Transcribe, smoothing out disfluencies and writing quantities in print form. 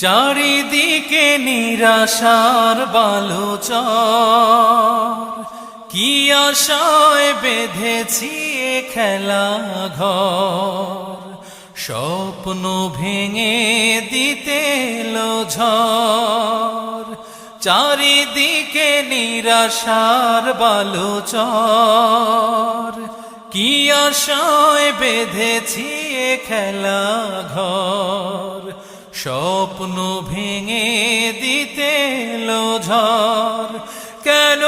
চারিদিকে নিরাশার বালুচর, কি আশায় বেঁধেছি এ খেলা ঘর। স্বপ্ন ভেঙে দিতে এলো ঝড়, চারিদিকে নিরাশার বালুচর, কি আশায় বেঁধেছি এ খেলা ঘর। স্বপ্ন ভেঙে দিতে এলো ঝড়, কেন